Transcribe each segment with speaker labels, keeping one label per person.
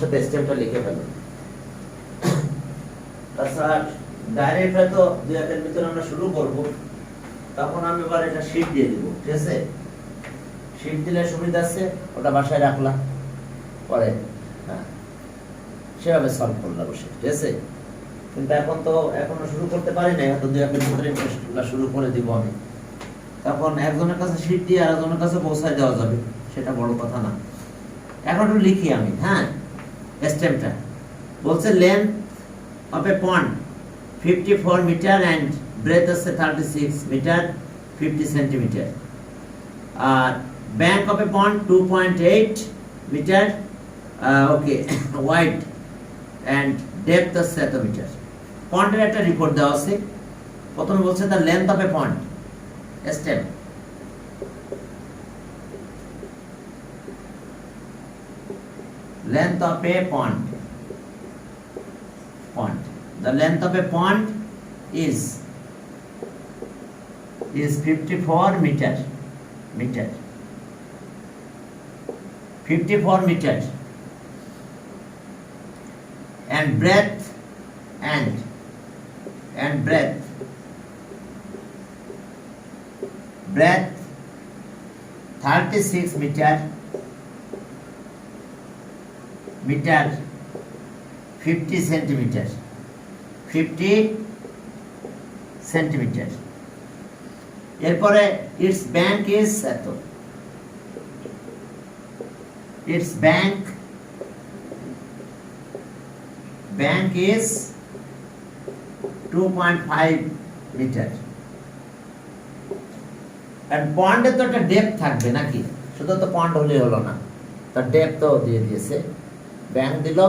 Speaker 1: সাথে স্টেপটা লিখে ফেলো। তাছাড়া ডাইরেক্ট হয়তো 2 একের ভিতরে আমরা শুরু করব, তখন আমি এবার এটা শীট দিয়ে দিব, ঠিক আছে? শীট দিলে সুবিধা আছে, ওটা বাসায় রাখলাম, পরে হ্যাঁ সেভাবে সলভ করলাম বসে, ঠিক আছে? কিন্তু এখন তো এখনো শুরু করতে পারি না, হয়তো 2 একের ভিতরে শুরু করে দিব আমি। তখন একজনের কাছে শীট দিয়ে আর একজনের কাছে পৌঁছায় দেওয়া যাবে, সেটা বড় কথা না। এখন একটু লিখি আমি, হ্যাঁ স্টেপটা বলছে length of a pond 54 meter and breadth আছে 36 মিটার 50 সেন্টিমিটার, আর bank of a pond 2.8 meter okay wide and depth আছে এত মিটার। পন্ডের একটা রিপোর্ট দেওয়া আছে। প্রথমে বলছে the length of a pond, step length of a pond. The length of a pond is 54 meter. 54 meter. And breadth 36 meter 50 centimeter 50 centimeter। এরপরে its bank is এত, its bank is 2.5 meter। and pond এর তো একটা depth থাকবে নাকি, শুধু তো পন্ড হলে হলো না, তার ডেপথ তো দিয়ে দিয়েছে, ব্যাংক দিল,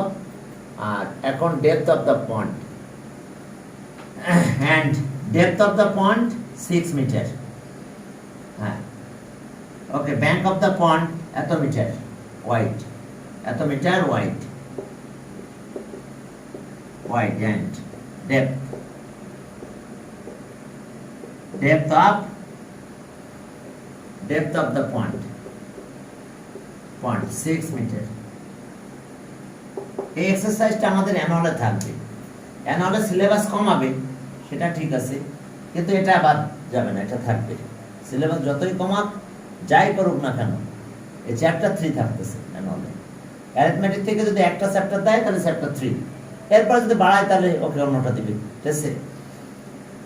Speaker 1: আর এখন depth of the pond, and depth of the pond 6 meter। হ্যাঁ okay, bank of the pond এত মিটার ওয়াইড, এত meter wide and depth of the pond 6 meter। এই এক্সারসাইজটা আমাদের অ্যানুয়ালে থাকবে, অ্যানুয়ালে সিলেবাস কমাবে সেটা ঠিক আছে, কিন্তু এটা বাদ যাবে না, এটা থাকবে। সিলেবাস যতই কমাক যাই করুক না কেন, এই চ্যাপ্টার 3 থাকতেছে অ্যানুয়ালে। অ্যারিথমেটিক থেকে যদি একটা চ্যাপ্টার দেয় তাহলে চ্যাপ্টার 3, এরপর যদি বাড়ায় তাহলে ওকে অন্যটা দিবে, ঠিক আছে?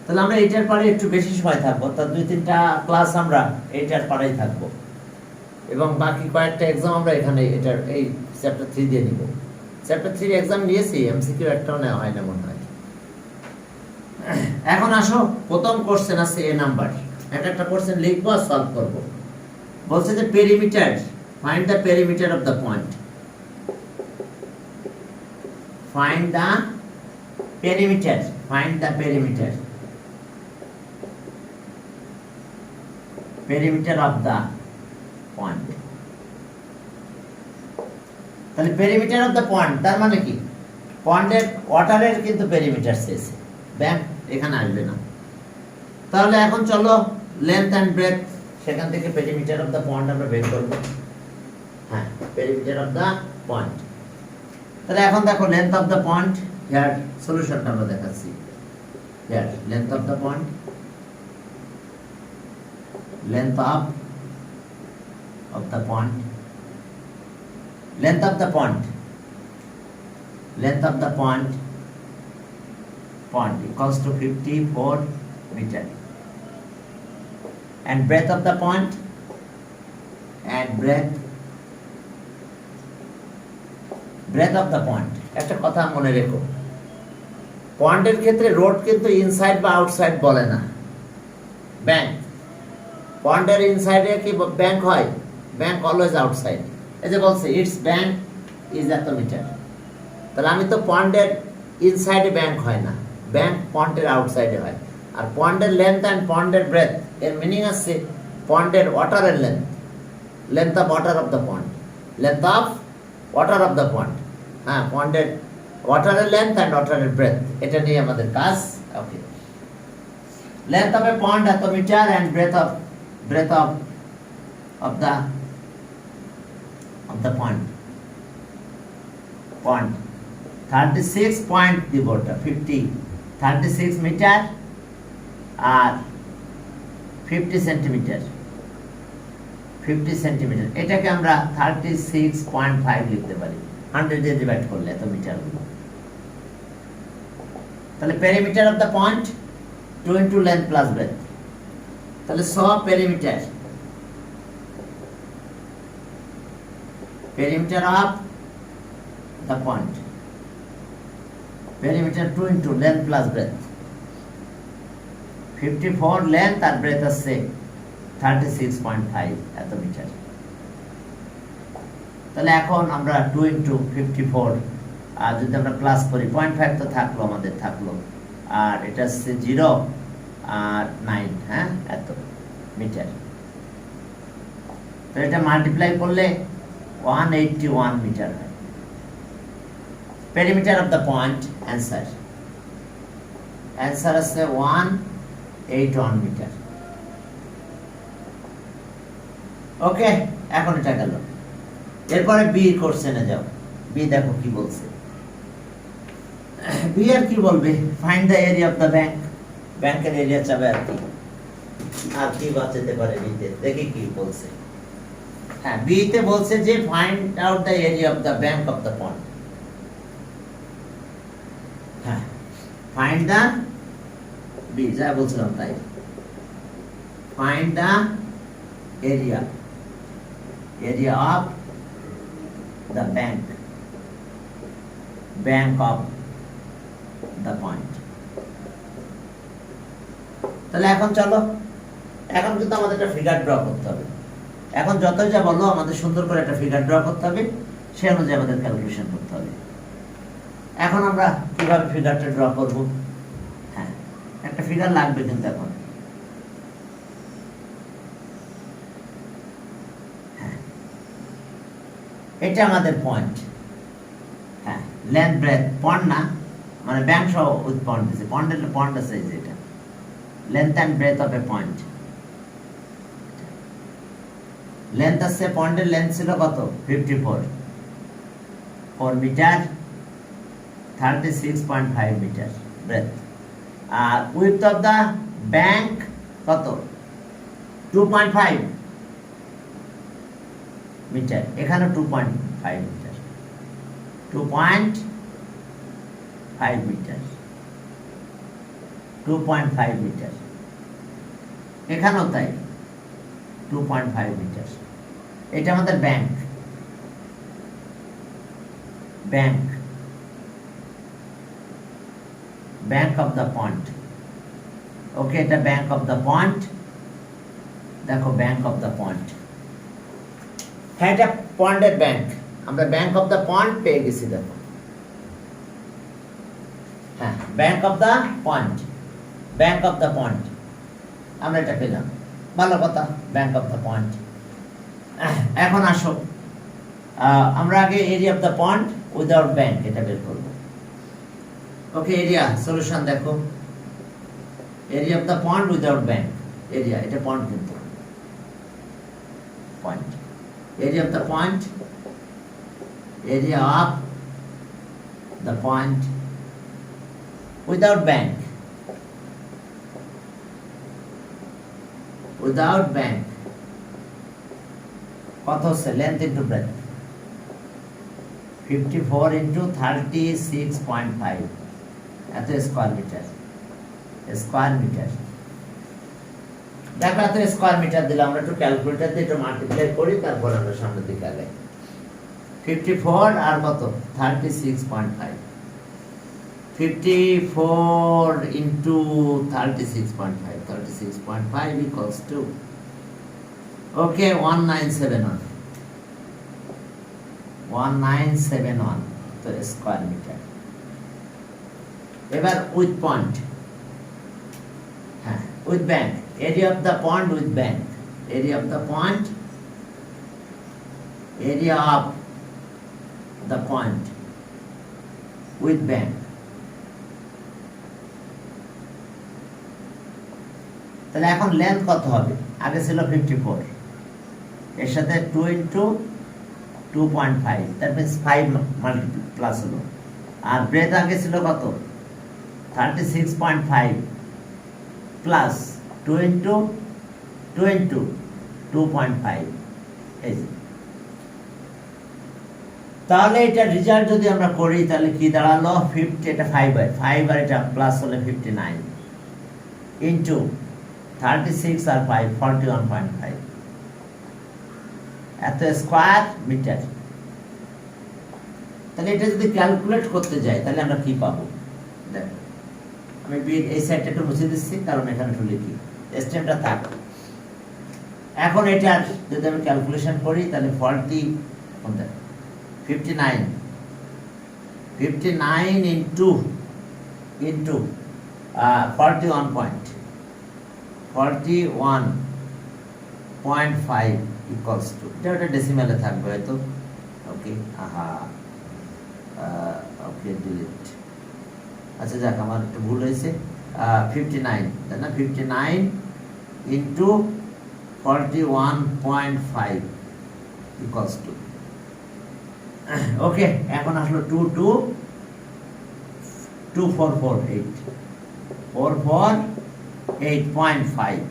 Speaker 1: তাহলে আমরা এইটার পরে একটু বেশি সময় থাকবো, তার 2-3টা ক্লাস আমরা এইটার পরেই থাকবো, এবং বাকি কয়েকটা এক্সাম আমরা এখানে এটার এই চ্যাপ্টার 3 দিয়ে নিব। চ্যাপ্টার 3 এক্সাম নিয়েছি, এমসিকিউ একটাও নেওয়া হয় না মনে হয়। এখন আসো, প্রথম কোশ্চেন আছে এ নাম্বার, একটা কোশ্চেন লিখবো আর সলভ করব। বলছে যে perimeter, find the perimeter of the point. Find the perimeter of the point. তাহলে পেরিমিটার অফ দ্য পয়েন্ট তার মানে কি, পয়েন্টের ওয়াটারের কিন্তু পেরিমিটার চেয়েছে, ব্যাংক এখানে আসবে না। তাহলে এখন চলো লেন্থ অ্যান্ড ব্রেথ, সেখান থেকে পেরিমিটার অফ দ্য পয়েন্ট আমরা বের করব। হ্যাঁ, পেরিমিটার অফ দ্য পয়েন্ট। তাহলে এখন দেখো length of the point, here সলিউশনটা আমরা দেখাচ্ছি। Here length of the point, length of the pond, length of the pond equals to 54 meter, and breadth of the pond breadth of the pond। একটা কথা মনে রেখো, পন্ডের ক্ষেত্রে রোড কিন্তু inside বা আউটসাইড বলে না, ব্যাংক। পন্ডের ইনসাইডে কি ব্যাংক হয়, ব্যাংক অলওয়েজ আউটসাইড। এই যে বলছে ইটস ব্যাংক ইজ এত মিটার, তাহলে আমি তো পন্ডের ইনসাইডে ব্যাংক হয় না, ব্যাংক পন্ডের আউটসাইডে হয়। আর পন্ডের লেন্থ অ্যান্ড পন্ডের ব্রেথ এর মিনিং আছে পন্ডের ওয়াটারের length, length of water of the pond, length of water of the pond. হ্যাঁ, পন্ডের ওয়াটারের লেন্থ অ্যান্ড ওয়াটারের ব্রেথ, এটা নিয়ে আমাদের কাজ। ওকে, লেন্থ অফ এ পন্ড এত meter and breadth of the pond point 36 point দিব, ওটা 36 মিটার আর 50 সেন্টিমিটার, এটাকে আমরা 36.5 লিখতে পারি 100 দিয়ে ডিভাইড করলে এত মিটারগুলো। তাহলে perimeter of the point 2 into length plus breadth. তাহলে perimeter of the point, perimeter 2 into length plus breadth, 54 length আর ব্রেথ আছে 36.5 এত মিটার। তাহলে এখন আমরা 2 ইন্টু 54 আর যদি আমরা প্লাস করি 0.5 তো থাকলো, আমাদের থাকলো, আর এটা হচ্ছে 0 আর 9, হ্যাঁ এত মিটার। তো এটা মাল্টিপ্লাই করলে 181 মিটার হয় perimeter of the point. Answer আছে 181 মিটার। ওকে, এখন এটা গেল। এরপরে বি কোশ্চেনে যাও। বি দেখো কি বলছে। বি আর কি বলবে, find the area of the bank, ব্যাংকের এরিয়া চাবে আর কি বাঁচাতে পারে বিতে, দেখি কি বলছে। হ্যাঁ, বিতে বলছে যে find out the area of the bank of the point. হ্যাঁ, ফাইন্ড দ্য, বি যা বলছিলাম তাই, find the area of the bank of the point। তাহলে এখন চলো, এখন কিন্তু আমাদের একটা ফিগার ড্র করতে হবে। এখন যতই যা বলো আমাদের সুন্দর করে একটা ফিগার ড্র করতে হবে, সে অনুযায়ী আমাদের ক্যালকুলেশন করতে হবে। এখন আমরা কিভাবে ফিগারটা ড্র করব? হ্যাঁ, একটা ফিগার লাগবে কিন্তু এখন। এটা আমাদের পয়েন্ট। হ্যাঁ, লেন্থ ব্রেথ, পয়েন্ট না মানে ব্যাংক সহ উইথ পয়েন্ট দিছে, পয়েন্ট আছে যেটা length and breadth of a point. Length আছে, পয়েন্টের লেন্থ ছিল কত 54 মিটার, 36.5 মিটার ব্রেথ। আর উইথ অফ দা ব্যাংক কত 2.5 মিটার, এখানে 2.5 মিটার, 2.5 মিটার, 2.5 মিটার, এখানেও তাই 2.5 মিটার। এটা আমাদের ব্যাংক অফ দ্য পয়েন্ট। ওকে, এটা ব্যাংক অফ দ্য পয়েন্ট। দেখো ব্যাংক অফ দ্য পয়েন্ট, হ্যাঁ এটা পয়েন্টের ব্যাংক, আমরা ব্যাংক অফ দ্য পয়েন্ট পেয়ে গেছি। দেখো হ্যাঁ, ব্যাংক অফ দ্য পয়েন্ট আমরা এটা পেলাম, ভালো কথা, ব্যাংক অফ দ্য পয়েন্ট। এখন আসো আমরা আগে area of the point without bank এটা বের করব। ওকে, এরিয়া সলিউশন দেখো, area of the point without bank, area এটা পয়েন্ট কিন্তু point, area of the point without bank কত হচ্ছে লেন্থ ইন্টু ব্রেথ 54 ইন্টু 36.5 এত স্কয়ার মিটার। দেখো এত স্কয়ার মিটার দিলে আমরা একটু ক্যালকুলেটর দিয়ে একটু মাল্টিপ্লাই করি, তারপর আমরা সামনের দিকে আগাই। 54 আর কত 36.5, 54 ইন্টু 36.5 equals to ওকে 1971 তো স্কয়ার মিটার। এবার উইথ পয়েন্ট, হ্যাঁ with bank, area of the pond with bank, area of the point with bank। তাহলে এখন লেন্থ কত হবে, আগে ছিল 54, এর সাথে 2 ইন্টু 2 2.5, that means 5 প্লাস হলো। আর ব্রেথ আগে ছিল কত? 36.5 প্লাস 2 ইন্টু 2.5। এই যে, তাহলে এটা রেজাল্ট যদি আমরা করি তাহলে কি দাঁড়ালো? 50, এটা 5 আর এটা প্লাস হলে 59 ইন্টু 36 আর 5 41.5, এত স্কয়ার মিটার। তাহলে এটা যদি ক্যালকুলেট করতে যাই তাহলে আমরা কি পাবো? দেখো, আমি এই সাইডটা একটু মুছে দিচ্ছি, কারণ এখানে একটু লিখি, স্টেমটা থাক। এখন এটা যদি আমি ক্যালকুলেশন করি তাহলে 59 ইন্টু 41.5 ইকুয়ালস টু, এটা ডেসিমালে থাকবে হয়তো। ওকে, ওকে ডিলিট। আচ্ছা যাক, আমার একটু ভুল হয়েছে। 59, তাই না? 59 ইন্টু 41.5 ইকুয়ালস টু, ওকে, এখন আসলো 448.5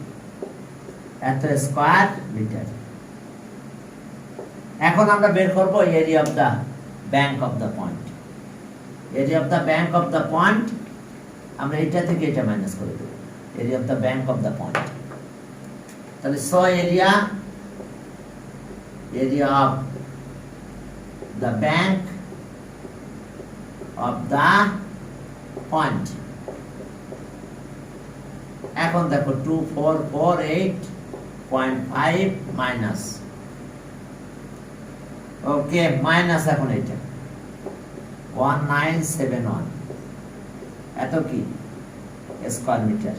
Speaker 1: এত স্কয়ার মিটার। এখন আমরা বের করব area of the bank of the point. Area of the bank of the point আমরা এটা থেকে এটা মাইনাস করে দেব, area of the bank of the point. তাহলে so area of the bank of the point। এখন দেখো 2448.5 মাইনাস, ওকে, minus এখন এটা 1971, এত কি স্কয়ার মিটার,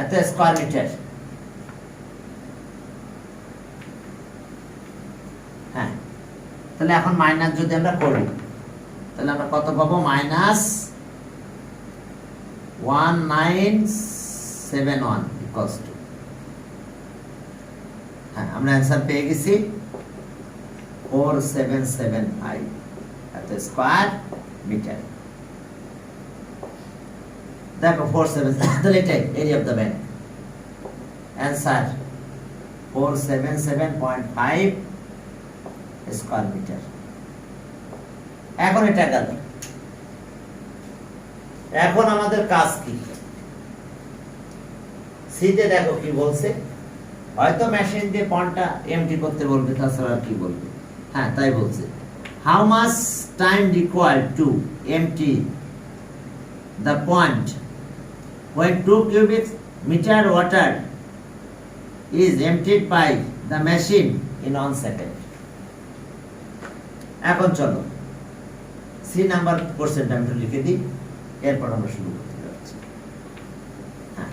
Speaker 1: এত স্কয়ার মিটার। হ্যাঁ, তাহলে এখন মাইনাস যদি আমরা করি তাহলে আমরা কত পাবো? মাইনাস 1971 ইকুয়ালস টু, হ্যাঁ, আমরা অ্যান্সার পেয়ে গেছি 4775 এত স্কয়ার মিটার। দেখো 47, তাহলে এটাই area of the bank. Answer 477.5 square meter. এখন এটা গেল। এখন আমাদের কাজ কি? সিতে দেখো কি বলছে, হয়তো মেশিন দিয়ে পয়েন্টটা এমটি করতে বলবে, তাছাড়া আর কি বলবে। হ্যাঁ, তাই বলছে, how much time required to empty the point when 2 cubic meter water is emptied by the machine in 1 second। এখন চলো সি নাম্বার কোশ্চেনটা আমি লিখে দিই, এরপর আমরা শুরু করতে যাচ্ছি। হ্যাঁ,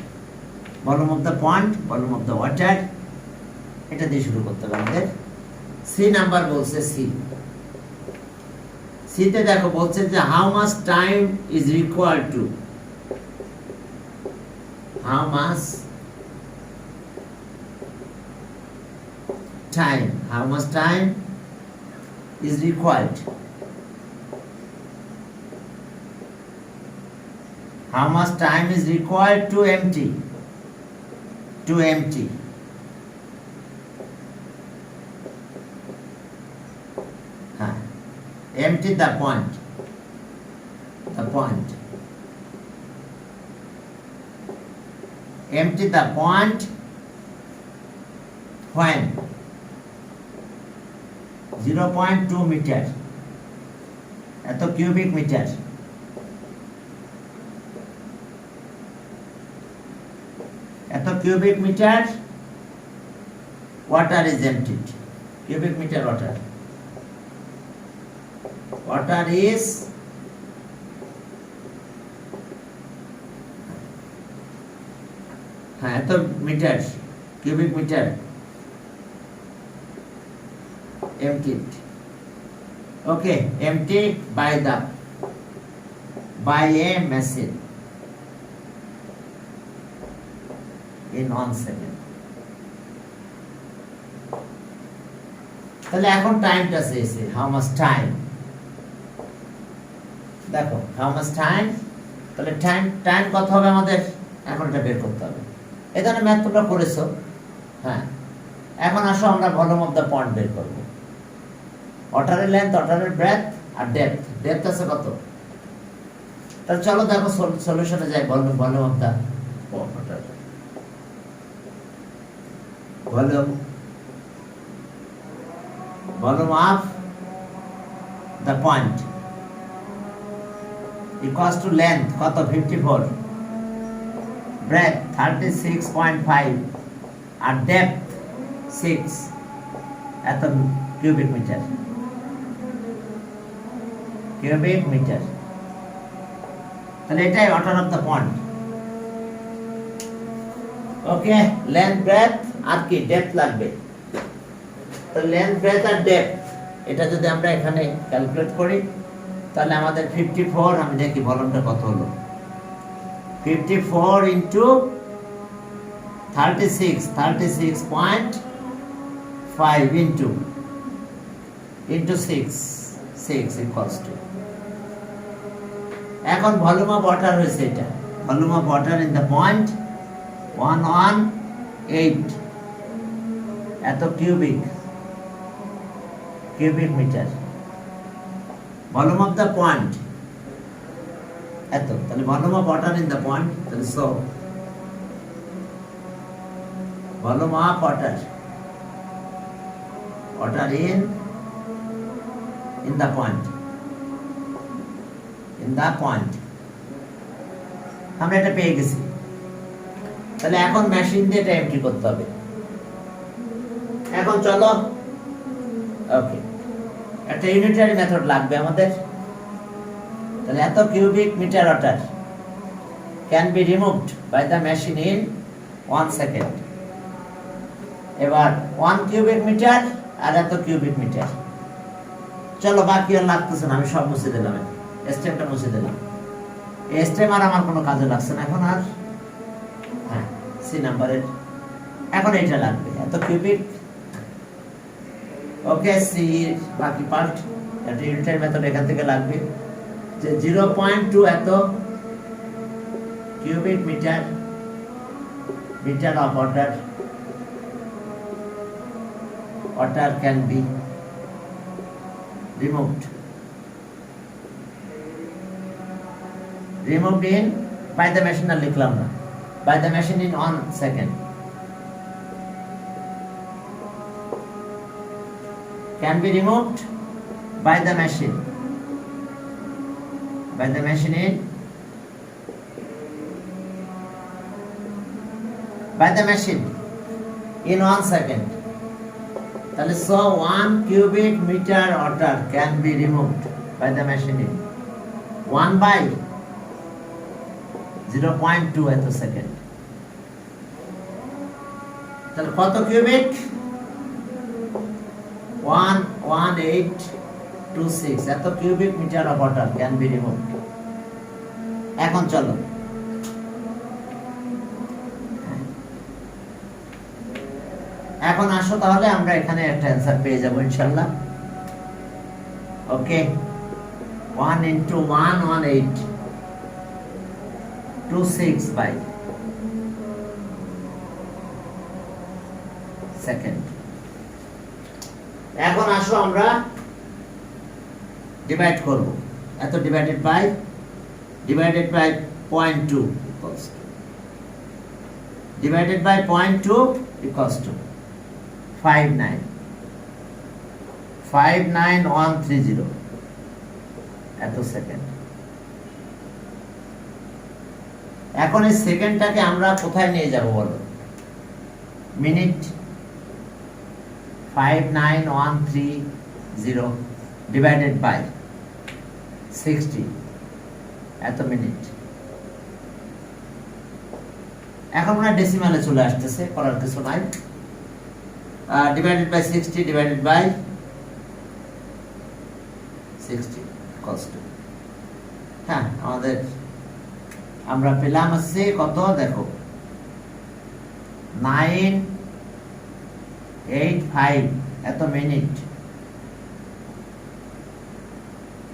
Speaker 1: volume of the point, volume of the water, এটা দিয়ে শুরু করতে হবে আমাদের। সি নাম্বার বলছে, সিতে দেখো বলছে যে how much time is required to, how much time is required, how much time is required to empty empty the point empty the point when 0.2 meter এত কিউবিক মিটার, এত cubic meter water is emptied, cubic meter water is এত meter, cubic meter emptied, okay, emptied by a machine in 1 second। তাহলে এখন টাইমটা চেয়েছে, how much time. দেখো how much time, তাহলে time time কত হবে আমাদের, এখন এটা বের করতে হবে। এই ধরনের ম্যাথ তোমরা করেছো, হ্যাঁ। এখন আসো আমরা ভলিউম অফ দ্য পয়েন্ট বের করবো। ওয়াটারের লেন্থ, ওয়াটারের ব্রেথ আর ডেপথ। ডেপথ আছে কত? তাহলে চলো দেখো সলিউশনে যাই। Volume of the water, volume of the point equals to length কত 54, ব্রেথ 36.5 আর ডেপথ 6 এত কিউবিক মিটার। Cubic metre. তাহলে এটাই water of the point. Okay, length breadth আর কি ডেপথ লাগবে। তো লেন্থ ব্রেথ আর ডেপথ এটা যদি আমরা এখানে ক্যালকুলেট করি তাহলে আমাদের 54, আমি দেখি ভলিউমটা কত হলো। 54 ইনটু 36.5 ইনটু 6 ইকুয়ালস টু। এখন ভলিউম অফ ওয়াটার হয়েছে এটা। Volume of water in the point 118 এত cubic metre. Volume of the point এত, তাহলে volume of water in the point, তাহলে so volume of water in the point আমরা এটা পেয়ে গেছি। তাহলে এখন মেশিন দিয়ে এটা এন্ট্রি করতে হবে। এখন চলো, ওকে, একটা ইউনিটারি মেথড লাগবে আমাদের। তাহলে এত cubic meter water can be removed by the machine in 1 second. এবার 1 কিউবিক মিটার আর এত কিউবিক মিটার। চলো বাকি আর লাগতেছে না, আমি সব মুছে দিলাম। স্টেমটা মুছে দিলাম। এই স্টেম আর আমার কোনো কাজে লাগছে না এখন আর। হ্যাঁ, সি নাম্বারের এখন এটা লাগবে এত কিউবিক। ওকে, সি বাকি পার্ট এটা ইউনিটারি মেথড এখান থেকে লাগবে যে 0.2 এত cubic meter of water can be removed in by the machine আর লিখলাম না, by the machine in 1 second, can be removed by the machine in 1 second. তাহলে so 1 cubic meter water can be removed by the machine in 1 by 0.2 এত second. তাহলে কত cubic? 11826 এত cubic meter of water can be removed. এখন চলো এখন আসো, তাহলে আমরা এখানে একটা অ্যানসার পেয়ে যাব ইনশাআল্লাহ। ওকে, 1 into 11826 by সেকেন্ড। এখন আসো আমরা ডিভাইড করব। এত divided by 0.2 divided by 0.2 equals to 59130 এত সেকেন্ড। এখন এই সেকেন্ডটাকে আমরা কোথায় নিয়ে যাব বলো? মিনিট। 59130 divided by 60 এত মিনিট। এখন আমরা ডেসিমালে চলে আসতেছে, করার কিছু নাই। divided by 60 divided by 60 cost। হ্যাঁ, আমাদের আমরা পেলাম হচ্ছে কত দেখো 985 এত মিনিট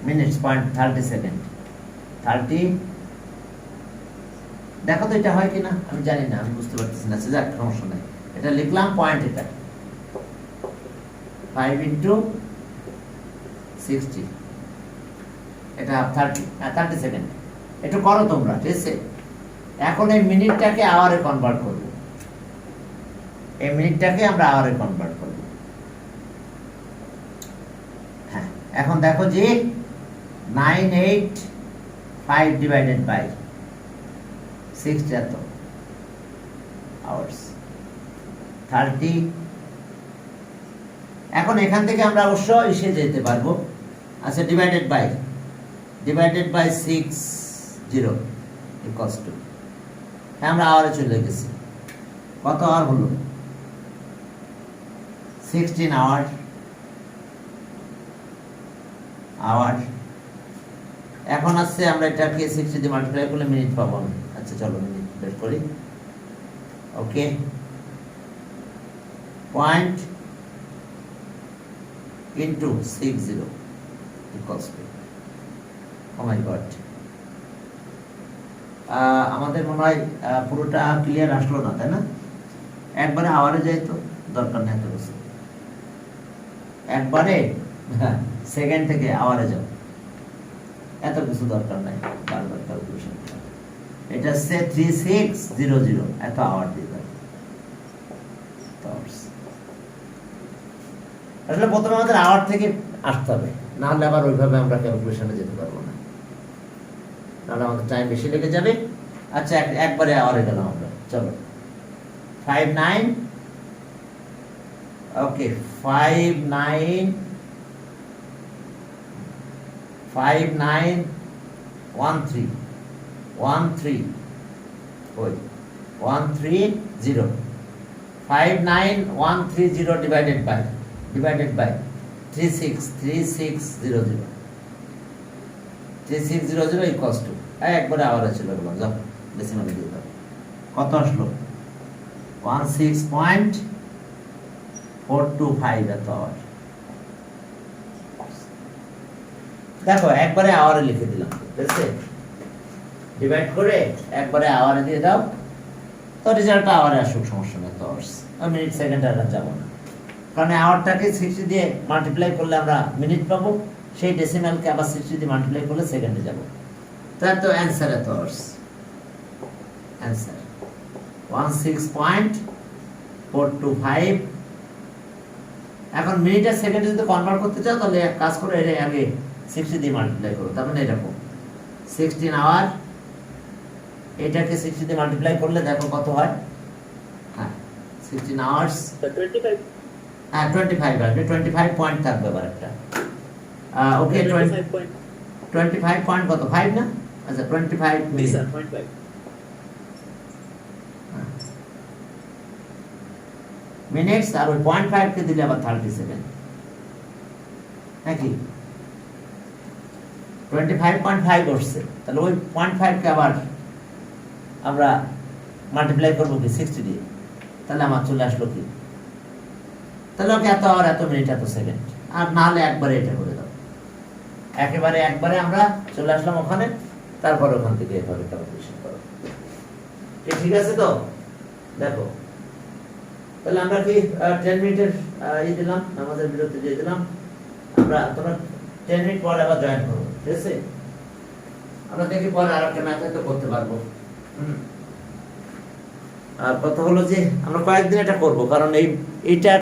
Speaker 1: মিনিটস পয়েন্ট 30 সেকেন্ড 30। দেখো তো এটা হয় কিনা, আমি জানি না, আমি বুঝতে পারতেছি না, যাক সমস্যা নাই, এটা লিখলাম পয়েন্ট, এটা 5 ইন্টু 60, এটা 30 সেকেন্ড। একটু করো তোমরা, ঠিক আছে? এখন এই মিনিটটাকে আওয়ারে কনভার্ট করব, এই মিনিটটাকে আমরা আওয়ারে কনভার্ট করব। হ্যাঁ, এখন দেখো যে 985 ডিভাইডেড বাই 60 এত আওয়ার্স 30। এখন এখান থেকে আমরা অবশ্য এসে যেতে পারবো। আচ্ছা, ডিভাইডেড বাই 60 ইকুয়ালস টু, আমরা আওয়ারে চলে গেছি। কত আওয়ার হলো? 16 আওয়ার। এখন আসছে আমরা এটাকে 60 দিয়ে মাল্টিপ্লাই করলে মিনিট পাবো আমি। আচ্ছা চলো মিনিট বের করি। Okay, point into 60 equals to, oh my god, আমাদের মনে হয় পুরোটা ক্লিয়ার আসলো না, তাই না? একবারে আওয়ারে যাই তো, দরকার নেই এত কিছু, একবারে সেকেন্ড থেকে আওয়ারে যাও, এত কিছু দরকার নাই বারবার ক্যালকুলেশন। এটা হচ্ছে 3600, এত আওয়ার দিতে হবে। আসলে প্রথমে আমাদের আওয়ার থেকে আসতে হবে, না হলে আবার ওইভাবে আমরা ক্যালকুলেশনে যেতে পারবো না, নাহলে আমাদের টাইম বেশি লেগে যাবে। আচ্ছা, একবারে আওয়ারে গেলাম আমরা, চলো 59, ওকে 5913 ওই 130 59130 ডিভাইডেড বাই 3600 3600 ইকুয়ালস টু, একবারে আওয়ারে চলে গেলাম, যাও ডেসিমালে দিয়ে দাও। কত আসলো? 16.425 এত আওয়ার। দেখো একবারে আওয়ারে লিখে দিলাম, ঠিক আছে? ডিভাইড করে একবারে আওয়ারে দিয়ে দাও, তো রেজাল্টটা আওয়ারে আসুক, সমস্যা নেই। তো মিনিট সেকেন্ড আর যাবো না, কারণ আওয়ারটাকে 60 দিয়ে মাল্টিপ্লাই করলে আমরা মিনিট পাবো, সেই ডেসিমালকে আবার 60 দিয়ে মাল্টিপ্লাই করলে সেকেন্ডে যাব। তার তো অ্যান্সার এত আওয়ার্স, অ্যান্সার 16.425। এখন মিনিট আর সেকেন্ডে যদি কনভার্ট করতে চাও তাহলে এক কাজ করো, এটা আগে 60 দিয়ে মাল্টিপ্লাই করো, তার মানে এরকম 16 আওয়ার, এটাকে 60 দিয়ে মাল্টিপ্লাই করলে দেখো কত হয়। হ্যাঁ 16 আওয়ার্স
Speaker 2: 25,
Speaker 1: হ্যাঁ 25 আসবে, 25 পয়েন্ট থাকবে আবার একটা। ওকে 25 পয়েন্ট কত, 5 না? আচ্ছা 25 মিনিট,
Speaker 2: 0.5
Speaker 1: মিনিটস, আর ওই 0.5 কে দিলে আবার 30 সেকেন্ড, নাকি 25.5 আসছে, তাহলে ওই 0.5 কে আবার আমরা মাল্টিপ্লাই করবো কি 60 দিয়ে, তাহলে আমার চলে আসলো কি, তাহলে ওকে এত আওয়ার এত মিনিট এত সেকেন্ড। আর না হলে একবারে এটা করে দাও, একবারে আমরা চলে আসলাম ওখানে, তারপর ওখান থেকে এভাবে ক্যালকুলেশন করো। ঠিক আছে তো? দেখো তাহলে আমরা কি 10 মিনিটের দিলাম, আমাদের বিরতি দিয়ে দিলাম, আমরা তোমরা 10 মিনিট পর আবার জয়েন করবো, ঠিক আছে? আমরা দেখি পরে আর একটা ম্যাথ হয়তো করতে পারবো। আর কথা হলো যে আমরা কয়েকদিন এটা করবো, কারণ এইটা